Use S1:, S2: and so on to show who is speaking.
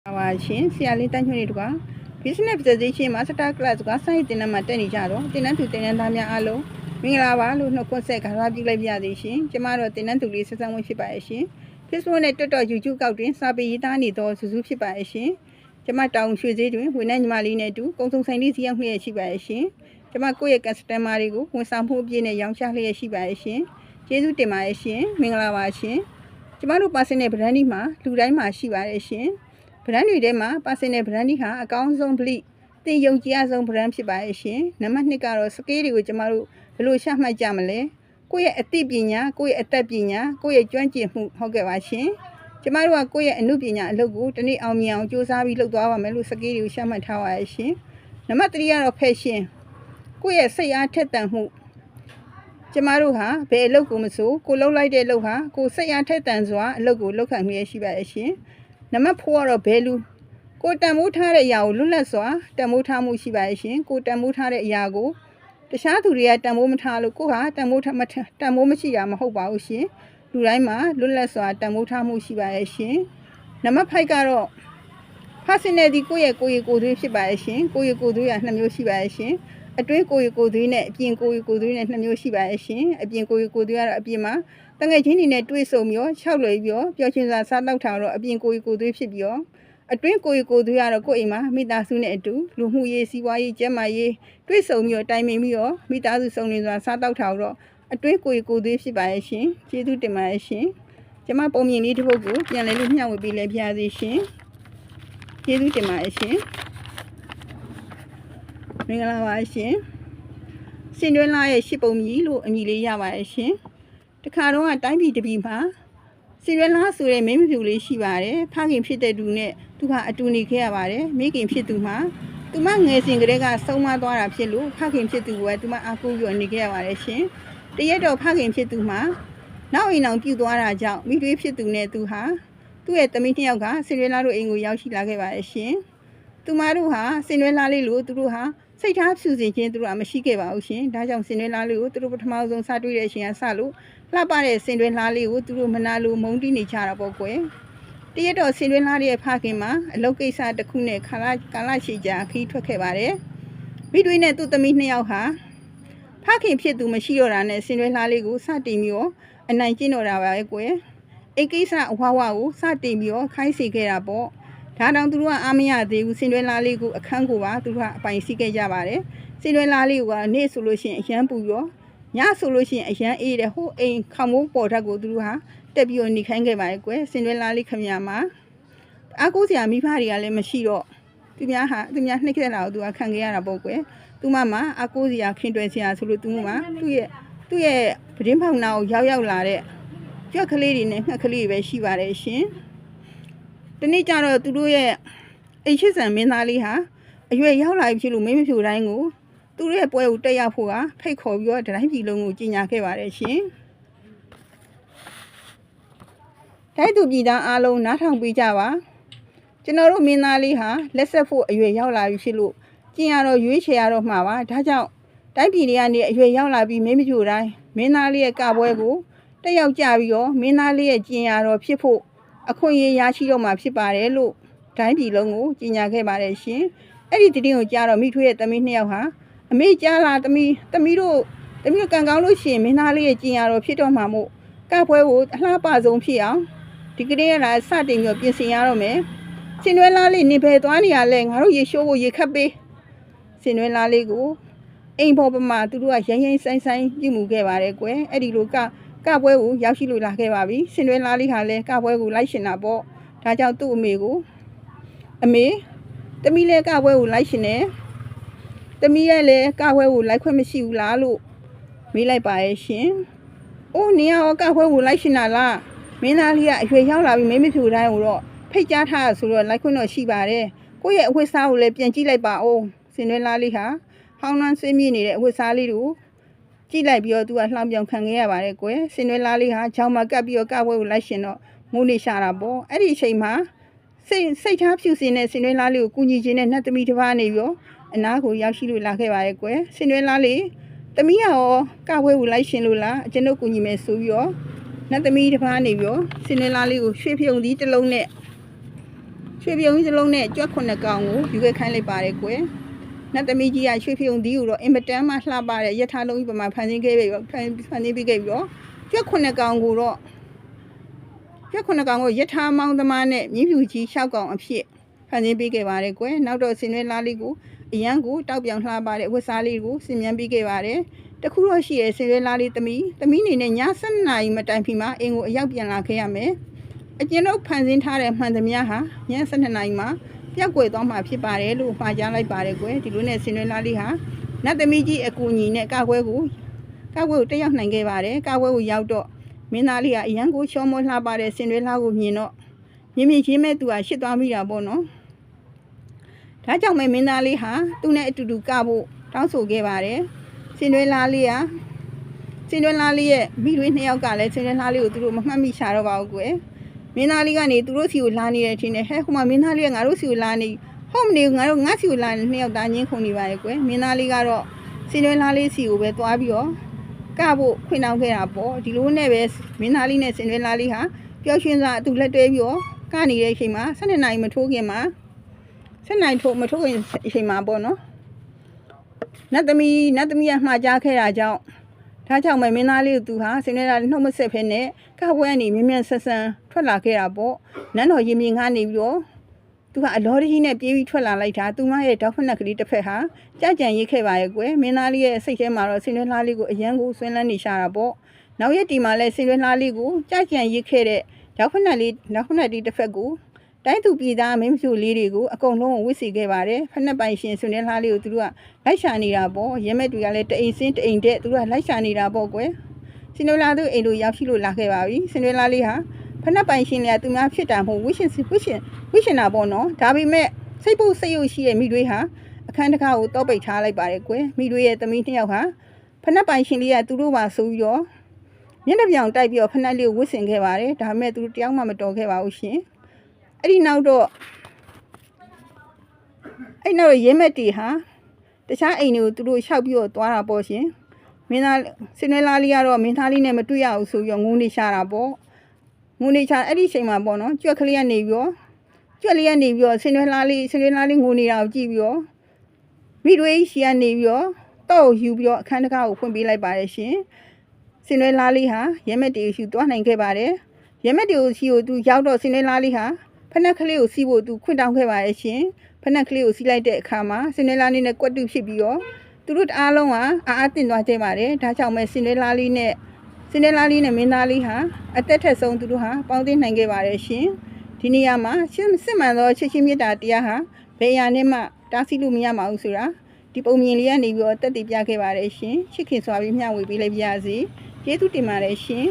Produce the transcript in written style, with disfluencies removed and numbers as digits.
S1: ရှင်ဆရာလေးတန်းချွန်းတွေတကွာ business presentation master class ကစာရေးတင်နန်းမှာတက်နေကြတော့တင်နန်းသူတင်နန်းသားများအားလုံးမင်္ဂလာပါလို့နှုတ်ခွန်းဆက်ခါးပြုလိုက်ပြရသေးရှင်ကျမတို့တင်နန်းသူလေးဆက်ဆံဝင်ဖြစ်ပါရဲ့ရှင် Facebook နဲ့ TikTok YouTube ကောက်တွင်စာပေရေးသားနေသောစုစုဖြစ်ပါရဲ့ရှင်ကျမတောင်ရွှေစည်းတွင်ဝန်ထမ်းညီမလေးနဲ့အတူကုံစုံဆိုင်လေးစီရောက်လျက်ရှိပါရဲ့ရှင်ကျမကိုယ့်ရဲ့ customer တွေကိုဝန်ဆောင်မှုအပြည့်နဲ့ရောင်းချလျက်ရှိပါရဲ့ရှင်ကျေးဇူးတင်ပါရဲ့ရှင်မင်္ဂလာပါရှင်ကျမတို့ personal branding မှာလူတိုင်းမှာရှိပါရဲ့ရှင်brand တွေထဲမှာ personal branding ဟာအကောင်းဆုံးပလိတင်ယုံကြည်ရဆုံး brand ဖြစ်ပါရဲ့ရှင်နံပါတ်2ကတော့ scale တွေကိုကျမတို့ဘယ်လိုရှမှတ်ကြမလဲကိုယ့်ရဲ့အသိပညာကိုယ့်ရဲ့အသက်ပညာကိုယ့်ရဲ့ကျွမ်းကျင်မှုဟုတ်ကဲ့ပါရှင်ကျမတို့ကကိုယ့်ရဲ့အမှုပညာအလုပ်ကိုတနေ့အောင်မြင်အောင်စူးစမ်းပြီးလုပ်သွားပါမယ်လို့ scale တွေကိုရှမှတ်ထားပါရဲ့ရှင်နံပါတ်3ကတော့ fashion ကိုယ့်ရဲ့စိတ်အားထက်သန်မှုကျမတို့ဟာဘယ်အလုပ်ကိုမဆိုကိုလုပ်လိုက်တဲ့အလုပ်ဟာကိုစိတ်အားထက်သန်စွာအလုပ်ကိုလုပ်ခံရရှိပါရဲ့ရှင်နံပါတ်4ကတော့ value ကိုတန်မိုးထားတဲ့အရာကိုလွတ်လပ်စွာတန်မိုးထားမှုရှိပါရဲ့ရှင်ကိုတန်မိုးထားတဲ့အရာကိုတခြားသူတွေကတန်မိုးမထားလို့ကိုဟာတန်မိုးမရှိတာမဟုတ်ပါဘူးရှင်လူတိုင်းမှာလွတ်လပ်စွာတန်မိုးထားမှုရှိပါရဲ့ရှင်နံပါတ်5ကတော့ personality ကိုယ့်ရဲ့ကိုယ်သွေးဖြစ်ပါရဲ့ရှင်ကိုယ့်ရဲ့ကိုယ်သွေးက2မျိုးရှိပါရဲ့ရှင်အတွင်းကိုယ်သွေးနဲ့အပြင်ကိုယ်သွေးနဲ့2မျိုးရှိပါရဲ့ရှင်အပြင်ကိုယ်သွေးကတော့အပြင်မှာတငယ်ချင်းတွေနဲ့တွေ့ဆုံပြီးတော့6လွယ်ပြီးတော့ပျော်ရွှင်စွာစားတောက်ထားတော့အပြင်ကိုယ်သွေးဖြစ်ပြီးတော့အတွင်းကိုယ်သွေးကတော့ကိုယ့်အိမ်မှာမိသားစုနဲ့အတူလူမှုရေးစီးပွားရေးကျန်းမာရေးတွေ့ဆုံပြီးတော့တိုင်ပင်ပြီးတော့မိသားစုစုံလင်စွာစားတောက်ထားတော့အတွင်းကိုယ်သွေးဖြစ်ပါရဲ့ရှင်ကျေးဇူးတင်ပါရဲ့ရှင်ကျမပုံမြင်လေးတစ်ပုဒ်ကိုပြန်လည်လို့မျှဝေပေးလဲပြရစီရှင်ကျေးဇူးတင်ပါရဲ့ရှင်မင်္ဂလာပါရှင်စင်တွင်းလာရဲ့ရှစ်ပုံမြည်လို့အမည်လေးရပါရဲ့ရှင်တခါတော့တိုင်းပြည်တစ်ပြည်မှာစင်တွင်းလာဆိုတဲ့မင်းမဖြူလေးရှိပါတယ်ဖခင်ဖြစ်တဲ့သူနဲ့သူဟာအတူနေခဲ့ရပါတယ်မိခင်ဖြစ်သူမှာသူမငယ်စဉ်ကတည်းကဆုံးမသွားတာဖြစ်လို့ဖခင်ဖြစ်သူကသူမအားကိုးပြီးနေခဲ့ရပါတယ်ရှင်တရက်တော့ဖခင်ဖြစ်သူမှာနောက်အိမ်အောင်ပြုတ်သွားတာကြောင့်မိသွေးဖြစ်သူနဲ့သူဟာသူ့ရဲ့သမီး2ယောက်ကစင်တွင်းလာတို့အိမ်ကိုရောက်ရှိလာခဲ့ပါတယ်ရှင်သူမတို့ဟာစင်တွင်းလာလေးလို့သူတို့ဟာစိတ်ထားဖြူစင်ခြင်းသူတို့ကမရှိခဲ့ပါဘူးရှင်ဒါကြောင့်စင်တွင်းလားလေးကိုသူတို့ပထမဆုံးစတွေ့တဲ့အချိန်ကစလို့လှပတဲ့စင်တွင်းလားလေးကိုသူတို့မနာလိုမုန်းတီးနေကြတာပေါ့ကွယ်တရက်တော့စင်တွင်းလားရဲ့ဖခင်မှာအလုပ်ကိစ္စတစ်ခုနဲ့ကာလရှည်ကြာခီးထွက်ခဲ့ပါတယ်မိတွေနဲ့သူ့သမီး2ယောက်ဟာဖခင်ဖြစ်သူမရှိတော့တာနဲ့စင်တွင်းလားလေးကိုစတင်ပြီးတော့အနိုင်ကျင့်တော့တာပါပဲကွယ်အိတ်ကိစ္စအဝဝကိုစတင်ပြီးတော့ခိုင်းစေခဲ့တာပေါ့ဒါတောင်သူတို့ကအားမရသေးဘူးစင်တွဲလားလေးကိုအခန်းကိုပါသူတို့ကအပိုင်စီးခဲ့ကြပါတယ်စင်တွဲလားလေးကနေ့ဆိုလို့ရှိရင်အရန်ပူရောညဆိုလို့ရှိရင်အရန်အေးတယ်ဟိုအိမ်ခေါမိုးပေါ်ဓာတ်ကိုသူတို့ဟာတက်ပြီးတော့နေခိုင်းခဲ့ပါတယ်ကွယ်စင်တွဲလားလေးခမရမှာအားကိုးစရာမိဖတွေကလည်းမရှိတော့သူများနှိမ့်ခဲ့တာကိုသူကခံခဲ့ရတာပေါ့ကွယ်သူမမှာအားကိုးစရာခင်တွယ်စရာဆိုလို့သူမှသူ့ရဲ့ပဒင်းဖောင်နာကိုရောက်လာတဲ့ကြွက်ကလေးတွေနဲ့ငှက်ကလေးတွေပဲရှိပါတယ်ရှင်တနေ့ကျတော့သူတို့ရဲ့အိမ်ရှိဆန်မင်းသားလေးဟာအရွယ်ရောက်လာပြီဖြစ်လို့မင်းမဖြူတိုင်းကိုသူတို့ရဲ့ပွဲကိုတက်ရောက်ဖို့ကဖိတ်ခေါ်ပြီးတော့တိုင်းပြည်လုံးကိုကြီးညာခဲ့ပါတယ်ရှင်တိုင်းသူပြည်သားအားလုံးနားထောင်ပေးကြပါကျွန်တော်တို့မင်းသားလေးဟာလက်ဆက်ဖို့အရွယ်ရောက်လာပြီဖြစ်လို့ကျင်ရတော့ရွေးချယ်ရတော့မှာပါဒါကြောင့်တိုင်းပြည်တွေကနေအရွယ်ရောက်လာပြီးမင်းမဖြူတိုင်းမင်းသားလေးရဲ့ကပွဲကိုတက်ရောက်ကြပြီးတော့မင်းသားလေးရဲ့ကျင်ရတော့ဖြစ်ဖို့အခွင့်အရေးရရှိတော့မှာဖြစ်ပါတယ်လို့တိုင်းပြည်လုံးကိုကြီးညာခဲ့ပါတယ်ရှင်အဲ့ဒီတည်င်းကိုကြားတော့မိထွေးရဲ့သမီး2ယောက်ဟာအမေကြားလာသမီးတို့ကံကောင်းလို့ရှိရင်မင်းသားလေးရဲ့ကျင်ရတော့ဖြစ်တော့မှာမို့ကပွဲကိုအလှပဆုံးဖြစ်အောင်ဒီကနေ့ကစတင်ပြီးပြင်ဆင်ရတော့မယ်စင်တွဲလားလေးနေပဲသွားနေရလဲငါတို့ရေရှိုးကိုရေခတ်ပေးစင်တွဲလားလေးကိုအိမ်ပေါ်ပမာသူတို့ကရိုင်းဆိုင်ပြုမှုခဲ့ပါတယ်ကွယ်အဲ့ဒီလိုကပွဲကိုရောက်ရှိလို့လာခဲ့ပါပြီစင်တွဲလားလေးဟာလည်းကပွဲကိုလိုက်ရှင်တာပေါ့ဒါကြောင့်သူ့အမေကိုအမေသမီးလည်းကပွဲကိုလိုက်ရှင်တယ်သမီးရဲ့လည်းကပွဲကိုလိုက်ခွင့်မရှိဘူးလားလို့မေးလိုက်ပါရဲ့ရှင်အိုးနင်ရောကပွဲကိုလိုက်ရှင်တာလားမင်းသားလေးကအရွယ်ရောက်လာပြီမင်းမဖြူတိုင်းကိုတော့ဖိတ်ကြားထားဆိုတော့လိုက်ခွင့်တော့ရှိပါတယ်ကိုယ့်ရဲ့အဝတ်စားကိုလည်းပြန်ကြည့်လိုက်ပါဦးစင်တွဲလားလေးဟာဟောင်းနှမ်းဆွေးမြေ့နေတဲ့အဝတ်စားလေးကိုကြည့်လိုက်ပြီးတော့သူကလှောင်ပြောင်ခံခဲ့ရပါတယ်ကွယ်စင်တွဲလားလေးဟာချောင်းမှာကပ်ပြီးတော့ကပွဲကိုလိုက်ရှင်တော့မိုးနေရှာတာပေါ့အဲ့ဒီအချိန်မှာစိတ်ထားဖြူစင်တဲ့စင်တွဲလားလေးကိုကူညီခြင်းနဲ့နတ်သမီးတစ်ပါးနေပြီးတော့အနားကိုရောက်ရှိလို့လာခဲ့ပါတယ်ကွယ်စင်တွဲလားလေးသမီးရောကပွဲကိုလိုက်ရှင်လို့လားအကျွန်ုပ်ကူညီမယ်ဆိုပြီးတော့နတ်သမီးတစ်ပါးနေပြီးတော့စင်တွဲလားလေးကိုရွှေဖြုံသီးတစ်လုံးနဲ့ ရွှေပြုံကြီးစလုံးနဲ့ကြွက်9ကောင်ကိုယူခဲ့ခိုင်းလိုက်ပါတယ်ကွယ်နတ်သမီးကြီးကရွှေပြုံသီးကိုတော့အင်မတန်မှလှပတဲ့ရထားလုံးကြီးပမာဖန်ဆင်းခဲ့ပြီးတော့ဖန်ဆင်းပြီးခဲ့ပြီးတော့ကြွက်9ကောင်ကိုတော့ကြွက်9ကောင်ကိုရထားမောင်းသမားနဲ့မြင်းဖြူကြီး6ကောင်အဖြစ်ဖန်ဆင်းပေးခဲ့ပါတယ်ကွယ်နောက်တော့ဆင်နွှဲလားလေးကိုအရန်ကိုတောက်ပြောင်လှပတဲ့ဝတ်စားလေးကိုဆင်မြန်းပေးခဲ့ပါတယ်တခုတော့ရှိရဲ့ဆင်နွှဲလားလေးသမီးအနေနဲ့ည7 နာရီမတိုင်ဖီမှာအင်ကိုအရောက်ပြန်လာခဲ့ရမယ်အကျဉ်းတို့ဖန်ဆင်းထားတဲ့မှန်သမျှဟာည7 နာရီမှာပြက်ကွယ်သွားမှာဖြစ်ပါတယ်လို့မှာကြားလိုက်ပါတယ်ကွယ်ဒီလိုနဲ့ဆင်နွှဲလားလေးဟာနတ်သမီးကြီးအကူအညီနဲ့ကာကွယ်ကိုတက်ရောက်နိုင်ခဲ့ပါတယ်ကာကွယ်ကိုရောက်တော့မင်းသားလေးကအရန်ကိုချောမောလှပတဲ့ဆင်နွှဲလားကိုမြင်တော့မြင်ချင်းမဲ့သူကရှစ်သွားမိတာပေါ့နော်ဒါကြောင့်မင်းသားလေးဟာသူ့နဲ့အတူတူကဖို့တောင်းဆိုခဲ့ပါတယ်ဆင်နွှဲလားလေးရဲ့မိတွေ2ယောက်ကလည်းဆင်နွှဲလားလေးကိုသူတို့မမှတ်မိရှာတော့ပါဘူးကွယ်မင်းသားလေးကနေသူတို့စီကိုလာနေတယ်ထင်တယ်ဟဲ့ဟိုမှာမင်းသားလေးကငါတို့စီကိုလာနေဟုတ်မနေငါစီကိုလာနေ2ယောက်သားချင်းခုန်နေပါရဲ့ကွယ်မင်းသားလေးကတော့ဆင်နွှဲလားလေးစီကိုပဲသွားပြီးတော့ကဖို့ခွင့်တောင်းခဲ့တာပေါ့ဒီလိုနဲ့ပဲမင်းသားလေးနဲ့ဆင်နွှဲလားလေးဟာပျော်ရွှင်စွာအတူလက်တွဲပြီးတော့ကနေတဲ့အချိန်မှာ7 နာရီမထိုးခင်မှာ7 နာရီမထိုးခင်အချိန်မှာပေါ့နော်နတ်သမီးကမှားကြားခဲ့တာကြောင့်ဒါကြောင့်မင်းသားလေးကသူဟာဆင်နွှဲလားနှုတ်မဆက်ဖဲနဲ့ကပွဲကနေမြင်ဆက်ဆန်းထွက်လာခဲ့တာပေါ့နန်းတော်ရင်မြင်ကားနေပြီးတော့သူကအလောတကြီးနဲ့ပြေးပြီးထွက်လာလိုက်တာသူမရဲ့ဒေါက်ဖက်နက်ကလေးတစ်ဖက်ဟာကြကြံရိတ်ခဲ့ပါရဲ့ကွယ်မင်းသားလေးရဲ့စိတ်ထဲမှာတော့ဆင်နွှဲလားလေးကိုအရန်ကိုဆွဲလန်းနေရှာတာပေါ့နောက်ရက်ဒီမှာလဲဆင်နွှဲလားလေးကိုကြကြံရိတ်ခဲ့တဲ့ဒေါက်ဖက်နက်လေးတစ်ဖက်ကိုတိုင်းသူပြည်သားမင်းဖြူလေးတွေကိုအကုန်လုံးဝစ်စီခဲ့ပါတယ်ဖက်နှက်ပိုင်ရှင်ဆင်နွှဲလားလေးကိုသူတို့ကလိုက်ရှာနေတာပေါ့ရဲမဲ့တွေကလည်းတအိမ်စင်းတအိမ်တဲ့သူတို့ကလိုက်ရှာနေတာပေါ့ကွယ်ဆင်နွှဲလားတို့အိမ်တို့ရောက်ရှိလို့လာခဲ့ပါပြီဆင်နွှဲလားလေးဟာဖက်နှက်ပိုင်ရှင်တွေကသူများဖြစ်တာမဟုတ်ဝစ်ရှင်တာပေါ့နော်ဒါပေမဲ့စိတ်ပုတ်စိတ်ရုပ်ရှိရဲ့မိတွေဟာအခန်းတကားကိုတောက်ပိတ်ထားလိုက်ပါတယ်ကွယ်မိတွေရဲ့သမီး2ယောက်ဟာဖက်နှက်ပိုင်ရှင်လေးကသူတို့ပါဆိုပြီးတော့မျက်နှာပြောင်တိုက်ပြီးတော့ဖက်နှက်လေးကိုဝစ်ဆင်ခဲ့ပါတယ်ဒါပေမဲ့သူတို့တယောက်မှမတော်ခဲ့ပါဘူးရှင်အဲ့ဒီနောက်တော့ရဲမက်တီဟာတခြားအိမ်တွေကိုသူတို့ရှောက်ပြီးတော့သွားတာပေါ့ရှင်မင်းသားဆင်နွှဲလားလေးကတော့မင်းသားလေးနဲ့မတွေ့ရဘူးဆိုပြီးတော့ငုံနေရှာတာပေါ့ငုံနေရှာအဲ့ဒီအချိန်မှာပေါ့နော်ကြွက်ကလေးကနေပြီးတော့ဆင်နွှဲလားလေးငုံနေတာကိုကြည့်ပြီးတော့မိတွေရှီကနေပြီးတော့တော့ယူပြီးတော့အခန်းတကားကိုဖွင့်ပေးလိုက်ပါတယ်ရှင်ဆင်နွှဲလားလေးဟာရဲမက်တီကိုရှူသွားနိုင်ခဲ့ပါတယ်ရဲမက်တီကိုရှီကိုသူရောက်တော့ဆင်နွှဲလားလေးဟာဖက်နှက်ကလေးကိုစီးဖို့သူခွင့်တောင်းခဲ့ပါရဲ့ရှင်ဖက်နှက်ကလေးကိုစီးလိုက်တဲ့အခါမှာဆင်နွှဲလားလေးနဲ့ကွက်တူဖြစ်ပြီးတော့သူတို့အားလုံးကအားတင်သွားကြပါတယ်ဒါကြောင့်ပဲဆင်နွှဲလားလေးနဲ့မင်းသားလေးဟာအသက်ထက်ဆုံးသူတို့ဟာပေါင်းသိနိုင်ခဲ့ပါတယ်ရှင်ဒီနေရာမှာစစ်မှန်သောချစ်ချင်းမြတ်တာတရားဟာဘယ်အရာနဲ့မှတားဆီးလို့မရပါဘူးဆိုတာဒီပုံမြင်လေးကနေပြီးတော့တက်တည်ပြခဲ့ပါတယ်ရှင်ချစ်ခင်စွာပြီးမျှဝေပေးလိုက်ပါရစေကျေးဇူးတင်ပါတယ်ရှင်